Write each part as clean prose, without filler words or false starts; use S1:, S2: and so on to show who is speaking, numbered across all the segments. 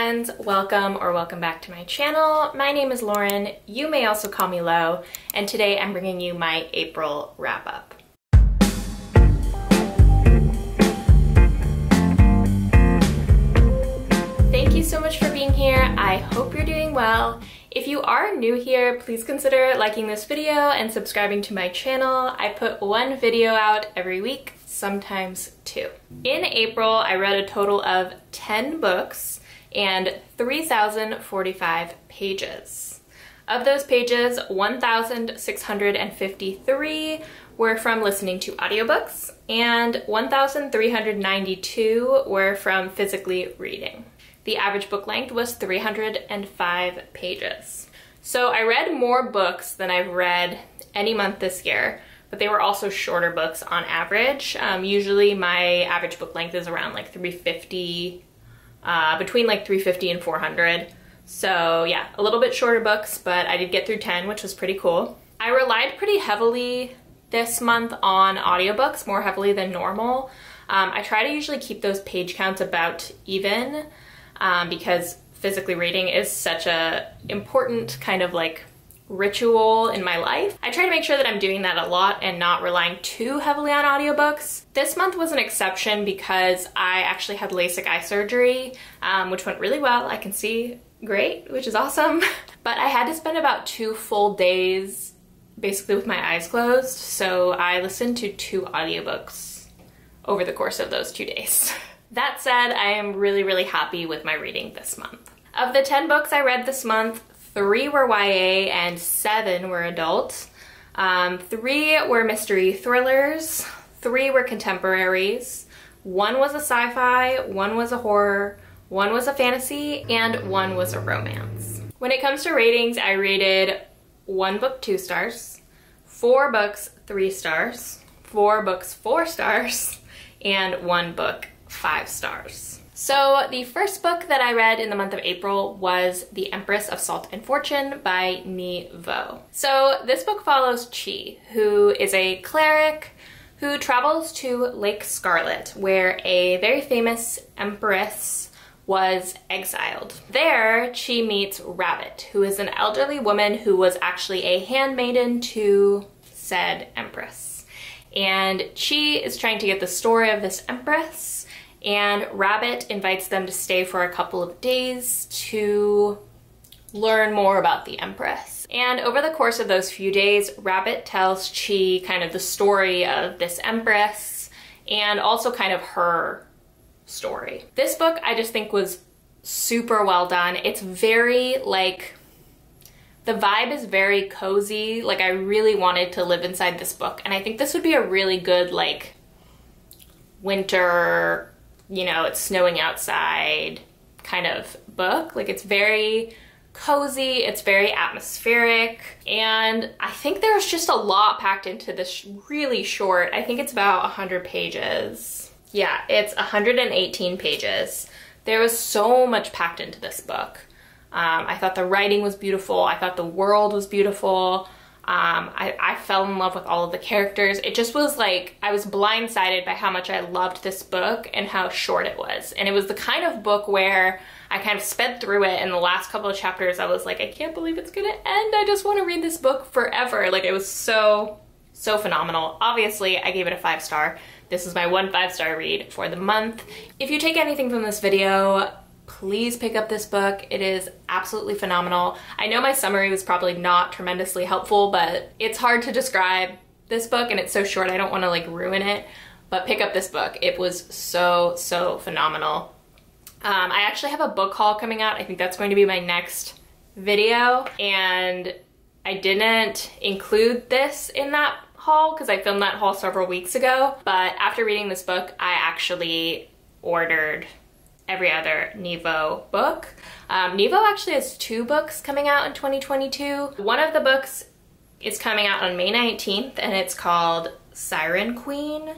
S1: friends, welcome or welcome back to my channel. My name is Lauren, you may also call me Lo, and today I'm bringing you my April wrap-up. Thank you so much for being here. I hope you're doing well. If you are new here, please consider liking this video and subscribing to my channel. I put one video out every week, sometimes two. In April, I read a total of 10 books and 3,045 pages. Of those pages, 1,653 were from listening to audiobooks and 1,392 were from physically reading. The average book length was 305 pages. So I read more books than I've read any month this year, but they were also shorter books on average. Usually my average book length is around like 350, between like 350 and 400. So yeah, a little bit shorter books, but I did get through 10, which was pretty cool. I relied pretty heavily this month on audiobooks, more heavily than normal. I try to usually keep those page counts about even, because physically reading is such a important kind of like ritual in my life. I try to make sure that I'm doing that a lot and not relying too heavily on audiobooks. This month was an exception because I actually had LASIK eye surgery, which went really well. I can see great, which is awesome. But I had to spend about 2 full days basically with my eyes closed, so I listened to 2 audiobooks over the course of those 2 days. That said, I am really happy with my reading this month. Of the 10 books I read this month, 3 were YA and 7 were adult. 3 were mystery thrillers, 3 were contemporaries, 1 was a sci-fi, 1 was a horror, 1 was a fantasy, and 1 was a romance. When it comes to ratings, I rated 1 book 2 stars, 4 books 3 stars, 4 books 4 stars, and 1 book 5 stars. So the first book that I read in the month of April was The Empress of Salt and Fortune by Ni Vo. So this book follows Chi, who is a cleric who travels to Lake Scarlet, where a very famous empress was exiled. There, Chi meets Rabbit, who is an elderly woman who was actually a handmaiden to said empress. And Chi is trying to get the story of this empress, and Rabbit invites them to stay for a couple of days to learn more about the Empress. And over the course of those few days, Rabbit tells Chi kind of the story of this Empress and also kind of her story. This book I just think was super well done. It's very like, the vibe is very cozy. Like I really wanted to live inside this book, and I think this would be a really good like winter, you know, it's snowing outside kind of book. Like it's very cozy, it's very atmospheric, and I think there's just a lot packed into this really short, I think it's about 100 pages. Yeah, it's 118 pages. There was so much packed into this book. I thought the writing was beautiful, I thought the world was beautiful. I fell in love with all of the characters. It just was like, I was blindsided by how much I loved this book and how short it was. And it was the kind of book where I kind of sped through it, and the last couple of chapters I was like, I can't believe it's gonna end. I just want to read this book forever. Like it was so phenomenal. Obviously, I gave it a 5 star. This is my 1 5-star read for the month. If you take anything from this video, please pick up this book. It is absolutely phenomenal. I know my summary was probably not tremendously helpful, but it's hard to describe this book and it's so short I don't want to like ruin it, but pick up this book. It was so phenomenal. I actually have a book haul coming out. I think that's going to be my next video, and I didn't include this in that haul because I filmed that haul several weeks ago, but after reading this book I actually ordered every other Ni Vo book. Ni Vo actually has 2 books coming out in 2022. One of the books is coming out on May 19th and it's called Siren Queen.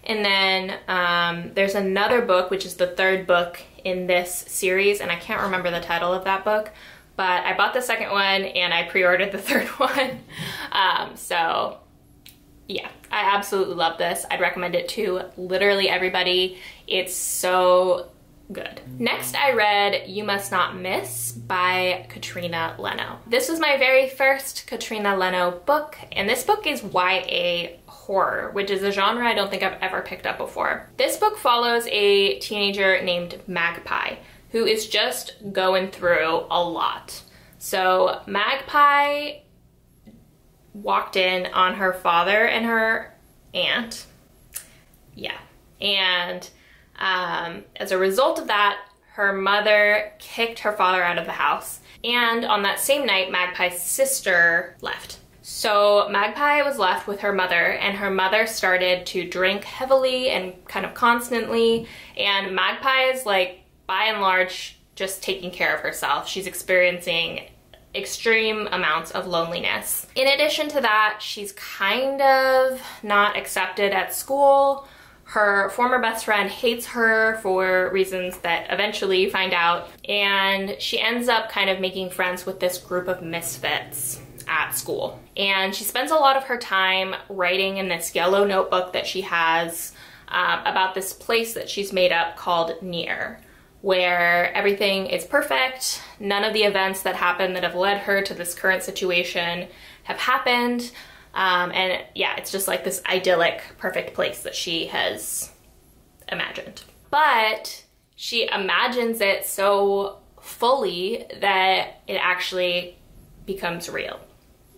S1: And then there's another book, which is the 3rd book in this series, and I can't remember the title of that book, but I bought the 2nd one and I pre-ordered the 3rd one. So yeah, I absolutely love this. I'd recommend it to literally everybody. It's so good. Next, I read You Must Not Miss by Katrina Leno. This was my very first Katrina Leno book, and this book is YA horror, which is a genre I don't think I've ever picked up before. This book follows a teenager named Magpie, who is just going through a lot. So Magpie walked in on her father and her aunt. Yeah. And as a result of that, her mother kicked her father out of the house. And on that same night, Magpie's sister left. So Magpie was left with her mother, and her mother started to drink heavily and kind of constantly. And Magpie is, like, by and large, just taking care of herself. She's experiencing extreme amounts of loneliness. In addition to that, she's kind of not accepted at school. Her former best friend hates her for reasons that eventually you find out, and she ends up kind of making friends with this group of misfits at school. And she spends a lot of her time writing in this yellow notebook that she has about this place that she's made up called Near, where everything is perfect. None of the events that happened that have led her to this current situation have happened. And yeah, it's just like this idyllic, perfect place that she has imagined. But she imagines it so fully that it actually becomes real.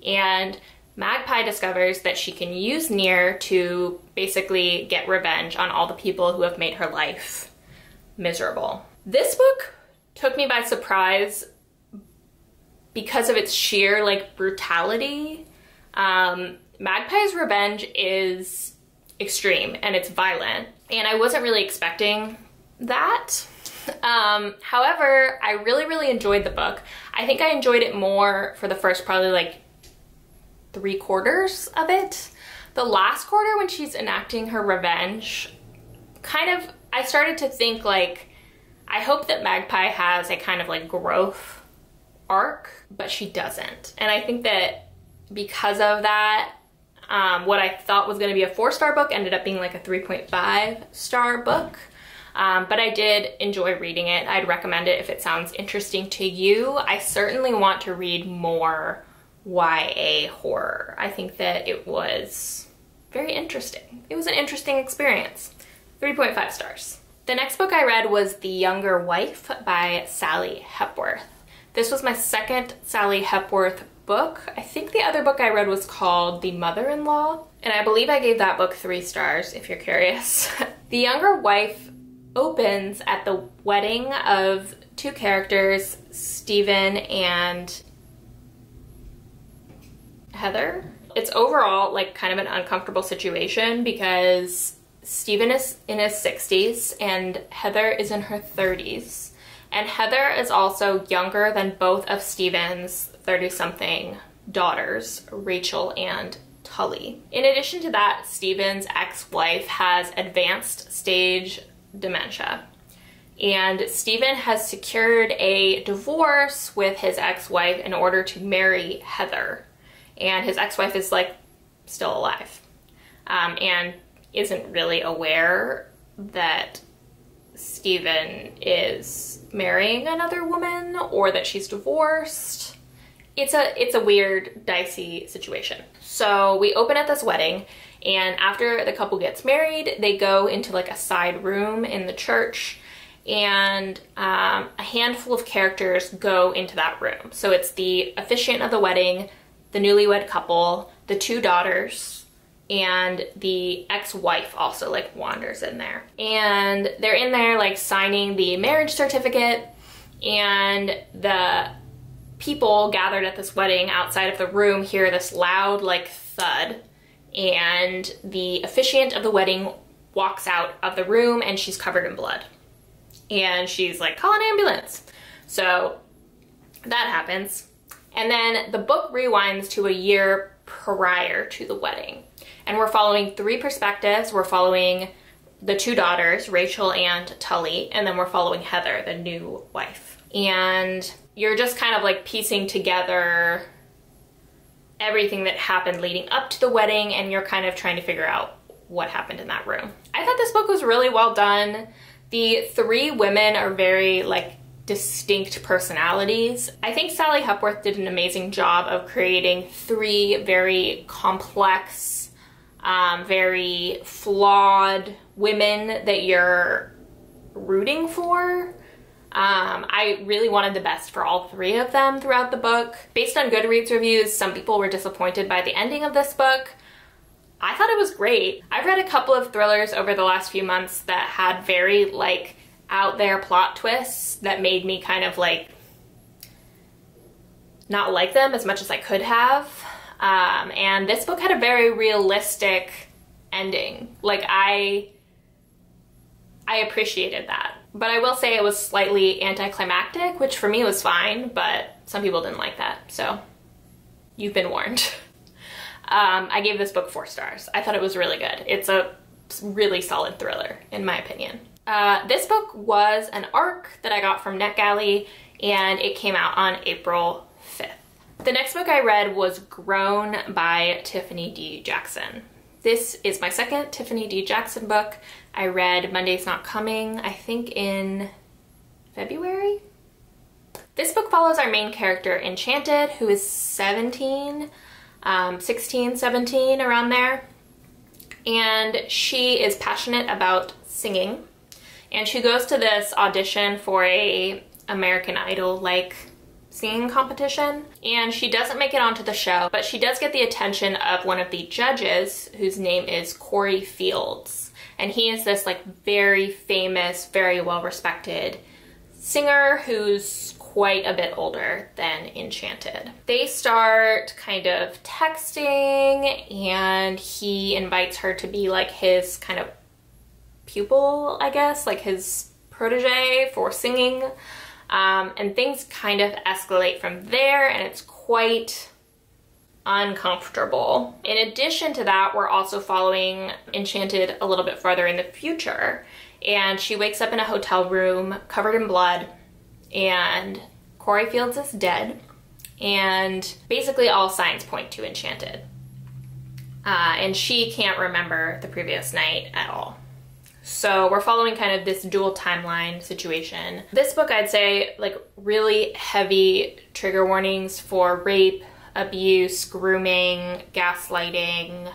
S1: And Magpie discovers that she can use Near to basically get revenge on all the people who have made her life miserable. This book took me by surprise because of its sheer, like, brutality. Magpie's revenge is extreme and it's violent, and I wasn't really expecting that. However, I really enjoyed the book. I think I enjoyed it more for the first probably like 3/4 of it. The last quarter, when she's enacting her revenge, kind of, I started to think, like, I hope that Magpie has a kind of like growth arc, but she doesn't. And I think that because of that, what I thought was going to be a 4-star book ended up being like a 3.5-star book. But I did enjoy reading it. I'd recommend it if it sounds interesting to you. I certainly want to read more YA horror. I think that it was very interesting. It was an interesting experience. 3.5 stars. The next book I read was The Younger Wife by Sally Hepworth. This was my second Sally Hepworth book. I think the other book I read was called The Mother-in-Law, and I believe I gave that book 3 stars, if you're curious. The Younger Wife opens at the wedding of 2 characters, Stephen and Heather. It's overall like kind of an uncomfortable situation because Stephen is in his 60s and Heather is in her 30s. And Heather is also younger than both of Stephen's 30-something daughters, Rachel and Tully. In addition to that, Stephen's ex-wife has advanced stage dementia. And Stephen has secured a divorce with his ex-wife in order to marry Heather. And his ex-wife is, like, still alive. And isn't really aware that Stephen is marrying another woman or that she's divorced. It's a weird, dicey situation. So we open at this wedding, and after the couple gets married, they go into like a side room in the church, and a handful of characters go into that room. So it's the officiant of the wedding, the newlywed couple, the 2 daughters, and the ex-wife also like wanders in there. And they're in there like signing the marriage certificate, and the people gathered at this wedding outside of the room hear this loud like thud, and the officiant of the wedding walks out of the room and she's covered in blood. And she's like, call an ambulance. So that happens. And then the book rewinds to a year prior to the wedding. And we're following 3 perspectives. We're following the 2 daughters, Rachel and Tully, and then we're following Heather, the new wife. And you're just kind of like piecing together everything that happened leading up to the wedding, and you're kind of trying to figure out what happened in that room. I thought this book was really well done. The three women are very like distinct personalities. I think Sally Hepworth did an amazing job of creating three very complex, very flawed women that you're rooting for. I really wanted the best for all three of them throughout the book. Based on Goodreads reviews, some people were disappointed by the ending of this book. I thought it was great. I've read a couple of thrillers over the last few months that had very like out there plot twists that made me kind of like not like them as much as I could have. And this book had a very realistic ending. Like I appreciated that. But I will say it was slightly anticlimactic, which for me was fine, but some people didn't like that. So you've been warned. I gave this book 4 stars. I thought it was really good. It's a really solid thriller, in my opinion. This book was an ARC that I got from NetGalley, and it came out on April 5th. The next book I read was Grown by Tiffany D. Jackson. This is my second Tiffany D. Jackson book. I read Monday's Not Coming, I think in February? This book follows our main character, Enchanted, who is 17, 16, 17, around there. And she is passionate about singing. And she goes to this audition for a American Idol-like singing competition, and she doesn't make it onto the show, but she does get the attention of one of the judges, whose name is Corey Fields, and he is this like very famous, very well-respected singer who's quite a bit older than Enchanted. They start kind of texting, and he invites her to be like his kind of pupil, I guess, like his protege for singing. And things kind of escalate from there, and it's quite uncomfortable. In addition to that, we're also following Enchanted a little bit further in the future, and she wakes up in a hotel room covered in blood, and Corey Fields is dead, and basically all signs point to Enchanted. And she can't remember the previous night at all. So we're following kind of this dual timeline situation. This book, I'd say, like really heavy trigger warnings for rape, abuse, grooming, gaslighting,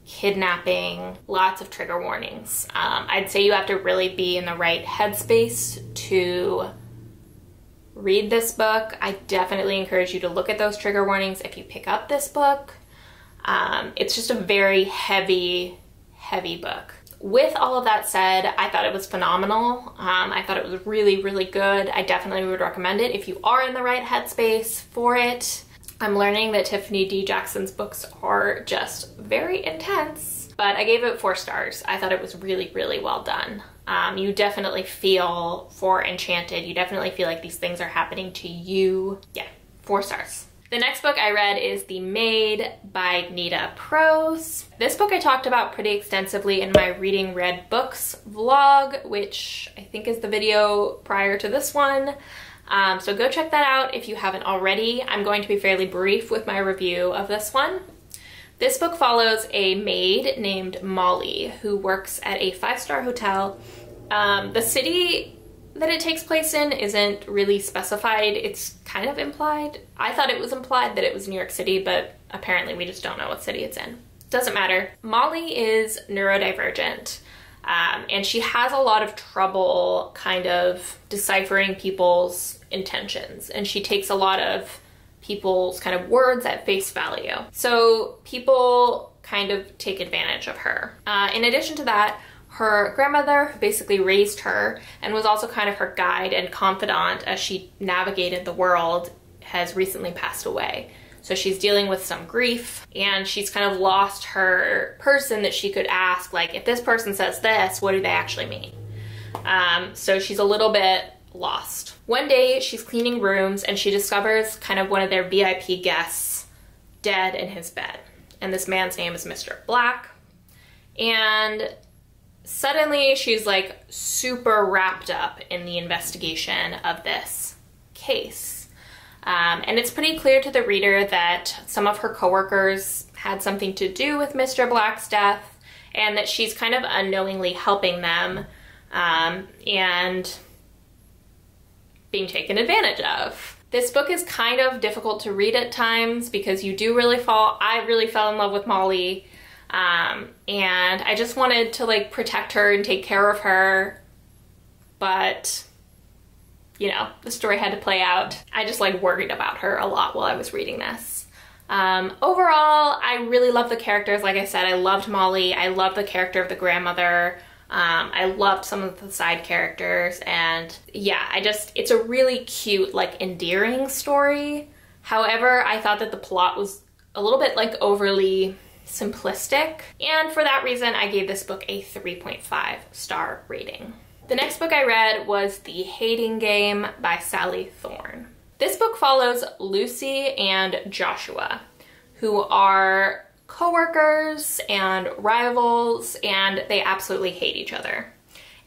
S1: kidnapping, lots of trigger warnings. I'd say you have to really be in the right headspace to read this book. I definitely encourage you to look at those trigger warnings if you pick up this book. It's just a very heavy book. With all of that said, I thought it was phenomenal. I thought it was really, really good. I definitely would recommend it if you are in the right headspace for it. I'm learning that Tiffany D. Jackson's books are just very intense, but I gave it 4 stars. I thought it was really, really well done. You definitely feel for Enchanted. You definitely feel like these things are happening to you. Yeah, 4 stars. The next book I read is The Maid by Nita Prose. This book I talked about pretty extensively in my Reading Read Books vlog, which I think is the video prior to this one. So go check that out if you haven't already. I'm going to be fairly brief with my review of this one. This book follows a maid named Molly who works at a 5-star hotel. The city that it takes place in isn't really specified. It's kind of implied. I thought it was implied that it was New York City, but apparently we just don't know what city it's in. Doesn't matter. Molly is neurodivergent, and she has a lot of trouble kind of deciphering people's intentions, and she takes a lot of people's kind of words at face value. So people kind of take advantage of her. In addition to that, her grandmother, who basically raised her and was also kind of her guide and confidant as she navigated the world, has recently passed away. So she's dealing with some grief, and she's kind of lost her person that she could ask, like, if this person says this, what do they actually mean? So she's a little bit lost. One day she's cleaning rooms and she discovers kind of one of their VIP guests dead in his bed. And this man's name is Mr. Black. And suddenly she's like super wrapped up in the investigation of this case. And it's pretty clear to the reader that some of her coworkers had something to do with Mr. Black's death, and that she's kind of unknowingly helping them and being taken advantage of. This book is kind of difficult to read at times because I really fell in love with Molly, and I just wanted to like protect her and take care of her, but you know, the story had to play out. I just like worried about her a lot while I was reading this. Overall, I really love the characters. Like I said, I loved Molly. I loved the character of the grandmother. I loved some of the side characters, and yeah, it's a really cute, like endearing story. However, I thought that the plot was a little bit like overly simplistic, and for that reason, I gave this book a 3.5 star rating. The next book I read was The Hating Game by Sally Thorne. This book follows Lucy and Joshua, who are co-workers and rivals, and they absolutely hate each other.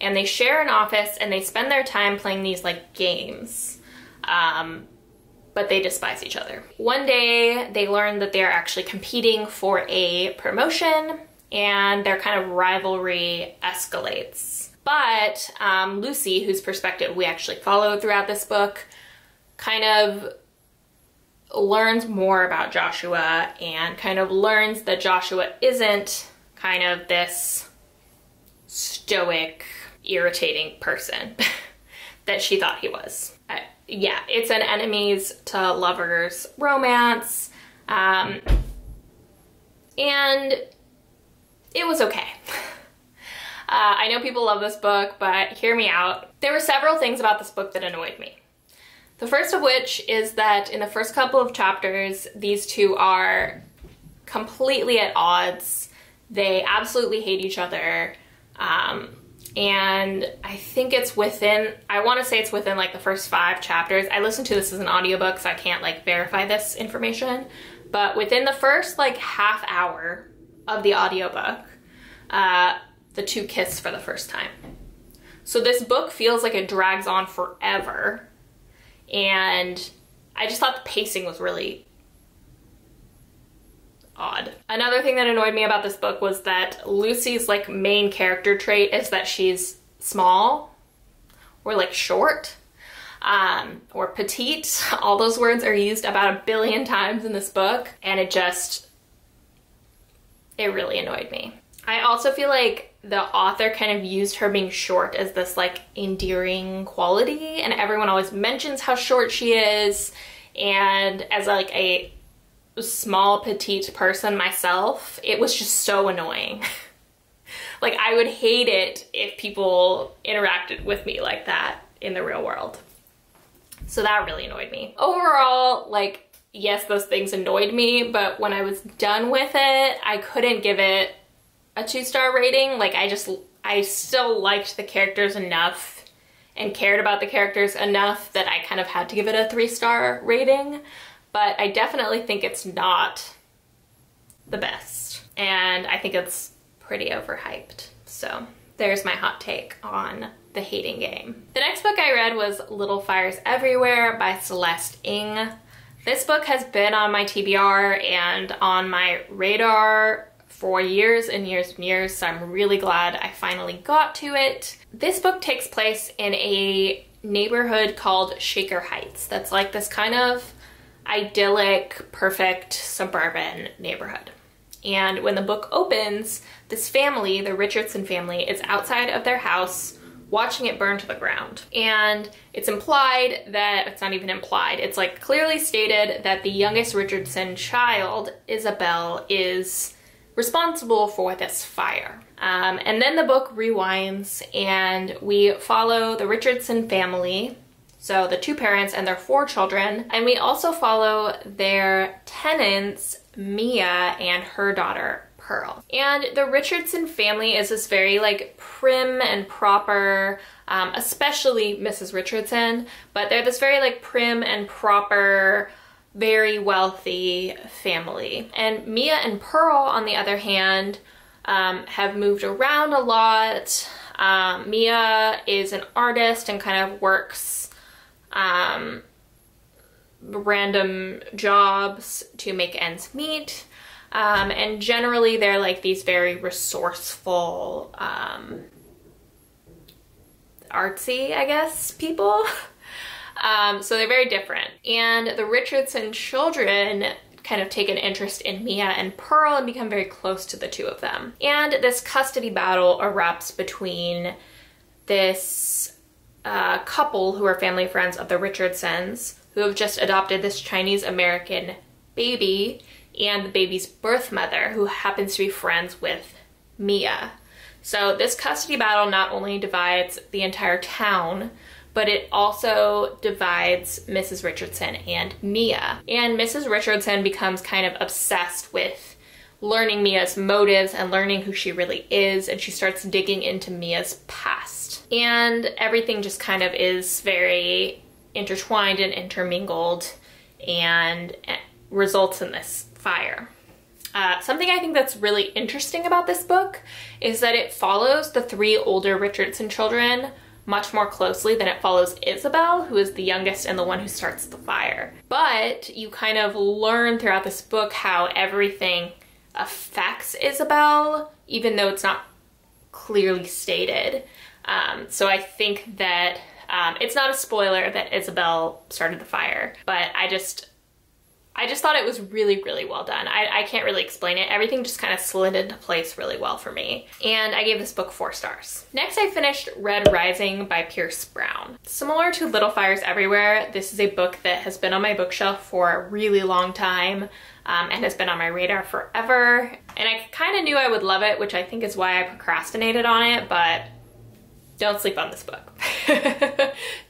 S1: And they share an office and they spend their time playing these like games, but they despise each other. One day they learn that they're actually competing for a promotion, and their kind of rivalry escalates. But Lucy, whose perspective we actually follow throughout this book, kind of learns more about Joshua and kind of learns that Joshua isn't kind of this stoic, irritating person that she thought he was. Yeah, it's an enemies to lovers romance, and it was okay. I know people love this book, but hear me out. There were several things about this book that annoyed me. The first of which is that in the first couple of chapters, these two are completely at odds. They absolutely hate each other. And I think it's within, I want to say it's within like the first 5 chapters. I listened to this as an audiobook, so I can't like verify this information. But within the first like half hour of the audiobook, the two kiss for the first time. So this book feels like it drags on forever. And I just thought the pacing was really odd. Another thing that annoyed me about this book was that Lucy's like main character trait is that she's small or like short, or petite. All those words are used about 1 billion times in this book, and it really annoyed me. I also feel like the author kind of used her being short as this like endearing quality, and everyone always mentions how short she is, and as like a small petite person myself, it was just so annoying. Like I would hate it if people interacted with me like that in the real world. So that really annoyed me. Overall, like, yes, those things annoyed me, but when I was done with it, I couldn't give it a 2-star rating. Like I still liked the characters enough and cared about the characters enough that I kind of had to give it a 3-star rating, but I definitely think it's not the best, and I think it's pretty overhyped. So there's my hot take on The Hating Game. The next book I read was Little Fires Everywhere by Celeste Ng. This book has been on my TBR and on my radar for years and years and years, so I'm really glad I finally got to it. This book takes place in a neighborhood called Shaker Heights. That's like this kind of idyllic, perfect suburban neighborhood. And when the book opens, this family, the Richardson family, is outside of their house watching it burn to the ground. And it's implied that, it's not even implied, it's like clearly stated that the youngest Richardson child, Isabel, is responsible for this fire. And then the book rewinds and we follow the Richardson family, so the 2 parents and their 4 children, and we also follow their tenants, Mia and her daughter, Pearl. And the Richardson family is this very like prim and proper, especially Mrs. Richardson, but they're this very like prim and proper, very wealthy family. And Mia and Pearl, on the other hand, have moved around a lot. Mia is an artist and kind of works random jobs to make ends meet. And generally they're like these very resourceful artsy, I guess, people. So they're very different. And the Richardson children kind of take an interest in Mia and Pearl and become very close to the two of them. And this custody battle erupts between this couple who are family friends of the Richardsons, who have just adopted this Chinese American baby, and the baby's birth mother, who happens to be friends with Mia. So this custody battle not only divides the entire town, but it also divides Mrs. Richardson and Mia. And Mrs. Richardson becomes kind of obsessed with learning Mia's motives and learning who she really is, and she starts digging into Mia's past. And everything just kind of is very intertwined and intermingled and results in this fire. Something I think that's really interesting about this book is that it follows the three older Richardson children much more closely than it follows Isabel, who is the youngest and the one who starts the fire. But you kind of learn throughout this book how everything affects Isabel, even though it's not clearly stated. So I think that it's not a spoiler that Isabel started the fire, but I just thought it was really, really well done. I can't really explain it. Everything just kind of slid into place really well for me. And I gave this book 4 stars. Next, I finished Red Rising by Pierce Brown. Similar to Little Fires Everywhere, this is a book that has been on my bookshelf for a really long time and has been on my radar forever. And I kind of knew I would love it, which I think is why I procrastinated on it, but don't sleep on this book.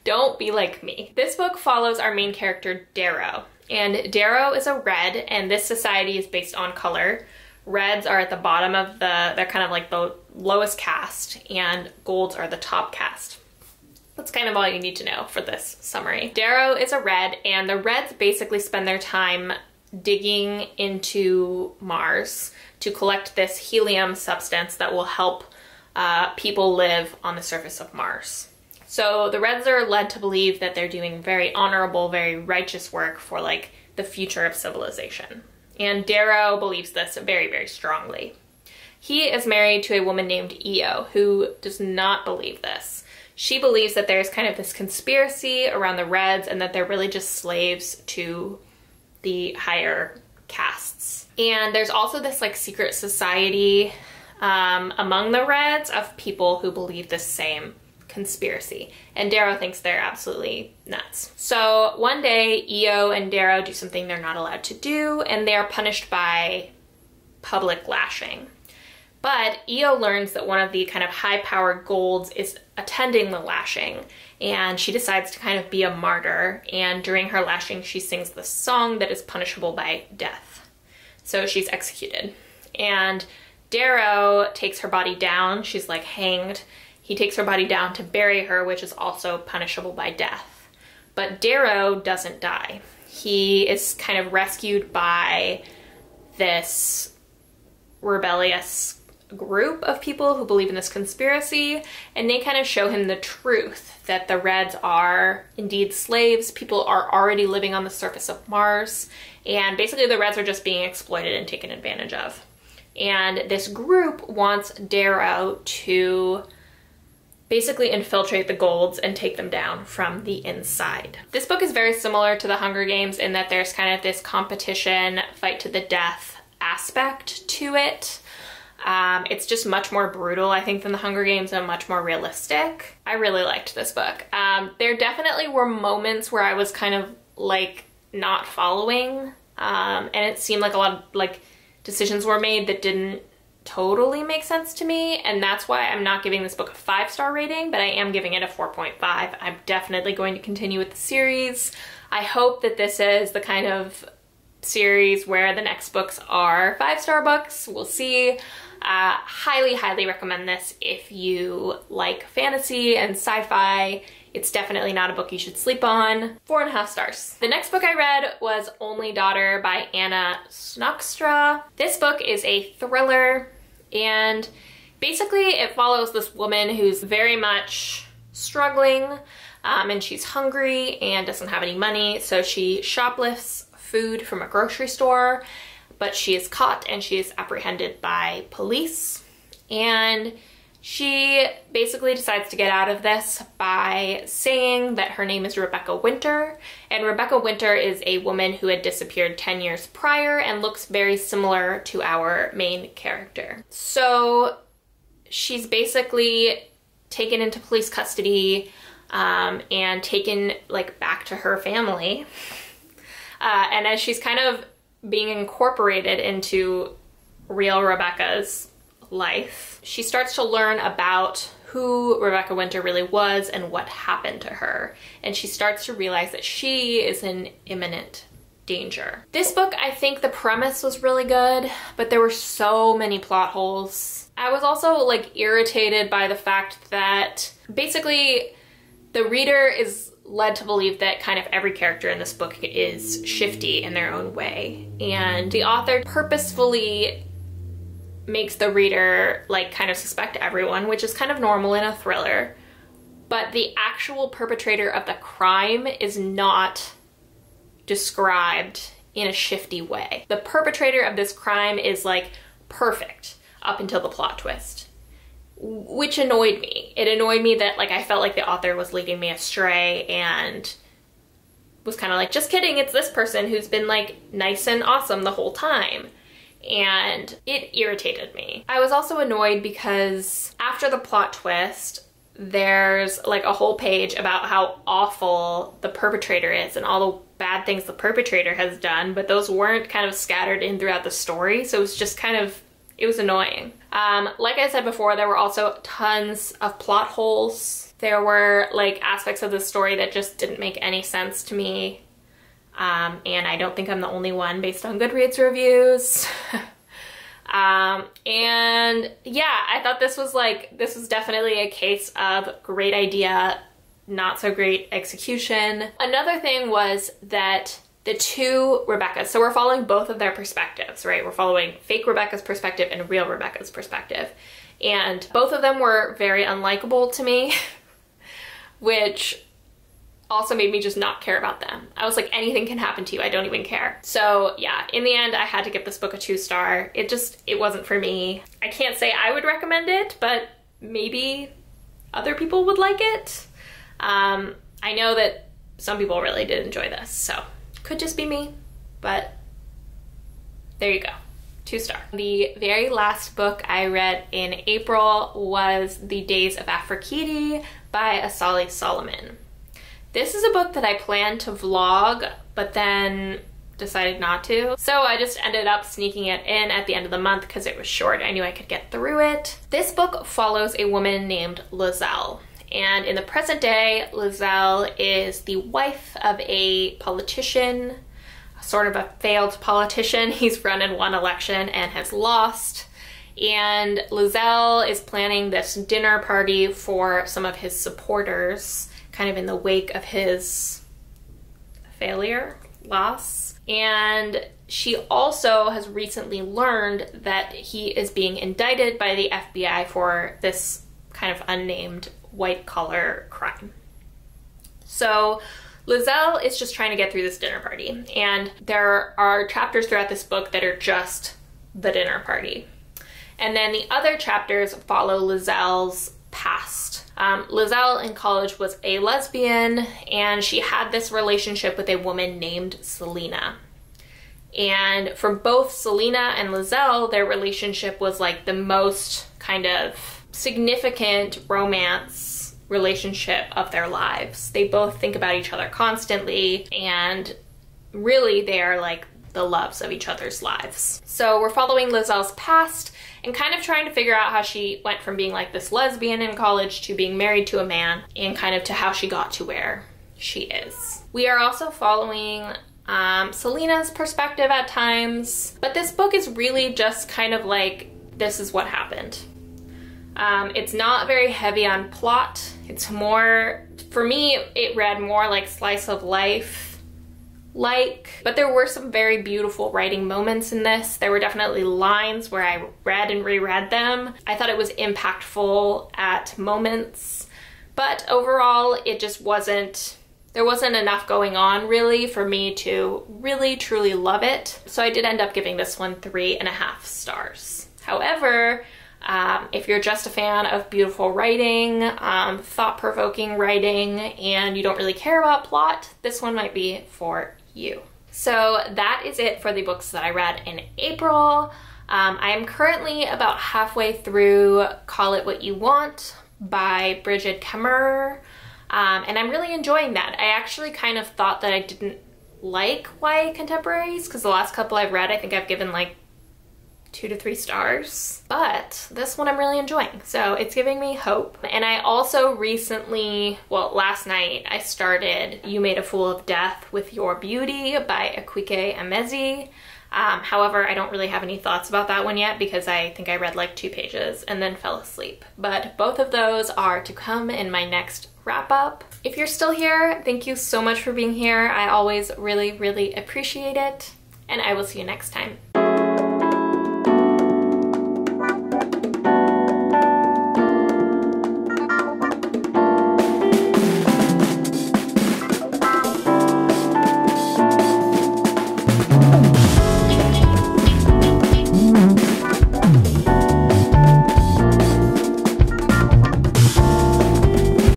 S1: Don't be like me. This book follows our main character, Darrow. And Darrow is a red, and this society is based on color. Reds are at the bottom of they're kind of like the lowest caste, and golds are the top caste. That's kind of all you need to know for this summary. Darrow is a red, and the reds basically spend their time digging into Mars to collect this helium substance that will help people live on the surface of Mars. So the Reds are led to believe that they're doing very honorable, very righteous work for like the future of civilization. And Darrow believes this very, very strongly. He is married to a woman named Io, who does not believe this. She believes that there's kind of this conspiracy around the Reds and that they're really just slaves to the higher castes. And there's also this like secret society among the Reds of people who believe the same conspiracy, and Darrow thinks they're absolutely nuts. So one day Io and Darrow do something they're not allowed to do, and they are punished by public lashing. But Io learns that one of the kind of high-powered golds is attending the lashing, and she decides to kind of be a martyr, and during her lashing she sings the song that is punishable by death. So she's executed. And Darrow takes her body down, she's like hanged. He takes her body down to bury her, which is also punishable by death. But Darrow doesn't die. He is kind of rescued by this rebellious group of people who believe in this conspiracy, and they kind of show him the truth that the Reds are indeed slaves. People are already living on the surface of Mars, and basically the Reds are just being exploited and taken advantage of. And this group wants Darrow to basically infiltrate the golds and take them down from the inside. This book is very similar to The Hunger Games in that there's kind of this competition, fight to the death aspect to it. It's just much more brutal, I think, than The Hunger Games and much more realistic. I really liked this book. There definitely were moments where I was kind of like not following, and it seemed like a lot of like decisions were made that didn't totally make sense to me, and that's why I'm not giving this book a 5-star rating, but I am giving it a 4.5. I'm definitely going to continue with the series. I hope that this is the kind of series where the next books are 5-star books. We'll see. Highly, highly recommend this if you like fantasy and sci-fi. It's definitely not a book you should sleep on. 4.5 stars. The next book I read was Only Daughter by Anna Snoekstra. This book is a thriller, and basically it follows this woman who's very much struggling, and she's hungry and doesn't have any money, so she shoplifts food from a grocery store, but she is caught and she is apprehended by police. And She basically decides to get out of this by saying that her name is Rebecca Winter, and Rebecca Winter is a woman who had disappeared 10 years prior and looks very similar to our main character. So she's basically taken into police custody and taken like back to her family. And as she's kind of being incorporated into real Rebecca's life, she starts to learn about who Rebecca Winter really was and what happened to her. And she starts to realize that she is in imminent danger. This book, I think the premise was really good, but there were so many plot holes. I was also like irritated by the fact that basically the reader is led to believe that kind of every character in this book is shifty in their own way. And the author purposefully makes the reader like kind of suspect everyone, which is kind of normal in a thriller. But the actual perpetrator of the crime is not described in a shifty way. The perpetrator of this crime is like perfect up until the plot twist, which annoyed me. It annoyed me that like I felt like the author was leading me astray and was kind of like, just kidding, it's this person who's been like nice and awesome the whole time. And it irritated me. I was also annoyed because after the plot twist, there's like a whole page about how awful the perpetrator is and all the bad things the perpetrator has done, but those weren't kind of scattered in throughout the story, so it was just kind of, it was annoying. Like I said before, there were also tons of plot holes. There were like aspects of the story that just didn't make any sense to me. And I don't think I'm the only one based on Goodreads reviews. And yeah, I thought this was definitely a case of great idea, not so great execution. Another thing was that the two Rebeccas, so we're following both of their perspectives, right? We're following fake Rebecca's perspective and real Rebecca's perspective. And both of them were very unlikable to me, which also made me just not care about them. I was like, anything can happen to you, I don't even care. So yeah, in the end, I had to give this book a 2-star. It wasn't for me. I can't say I would recommend it, but maybe other people would like it. I know that some people really did enjoy this, so could just be me, but there you go, 2-star. The very last book I read in April was The Days of Aphrodite by Asali Solomon. This is a book that I planned to vlog, but then decided not to. So I just ended up sneaking it in at the end of the month because it was short. I knew I could get through it. This book follows a woman named Lizelle. And in the present day, Lizelle is the wife of a politician, sort of a failed politician. He's run in one election and has lost. And Lizelle is planning this dinner party for some of his supporters, kind of in the wake of his loss. And she also has recently learned that he is being indicted by the FBI for this kind of unnamed white-collar crime. So Lizelle is just trying to get through this dinner party, and there are chapters throughout this book that are just the dinner party. And then the other chapters follow Lizelle's past. Lizelle in college was a lesbian, and she had this relationship with a woman named Selena. And for both Selena and Lizelle, their relationship was like the most kind of significant romance relationship of their lives. They both think about each other constantly, and really they are like the loves of each other's lives. So we're following Lizelle's past and kind of trying to figure out how she went from being like this lesbian in college to being married to a man, and kind of to how she got to where she is. We are also following Selena's perspective at times, but this book is really just kind of like, this is what happened. It's not very heavy on plot. It's more, for me, it read more like slice of life but there were some very beautiful writing moments in this. There were definitely lines where I read and reread them. I thought it was impactful at moments, but overall it just wasn't, there wasn't enough going on really for me to really truly love it. So I did end up giving this one 3.5 stars. However, If you're just a fan of beautiful writing, thought-provoking writing, and you don't really care about plot, this one might be for you. So that is it for the books that I read in April. I am currently about halfway through Call It What You Want by Bridget Kemmerer, and I'm really enjoying that. I actually kind of thought that I didn't like YA contemporaries, because the last couple I've read, I think I've given like 2 to 3 stars, but this one I'm really enjoying, so it's giving me hope. And I also recently, well, last night, I started You Made a Fool of Death with Your Beauty by Akike Emezi. However, I don't really have any thoughts about that one yet because I think I read like 2 pages and then fell asleep. But both of those are to come in my next wrap up. If you're still here, thank you so much for being here. I always really, really appreciate it, and I will see you next time.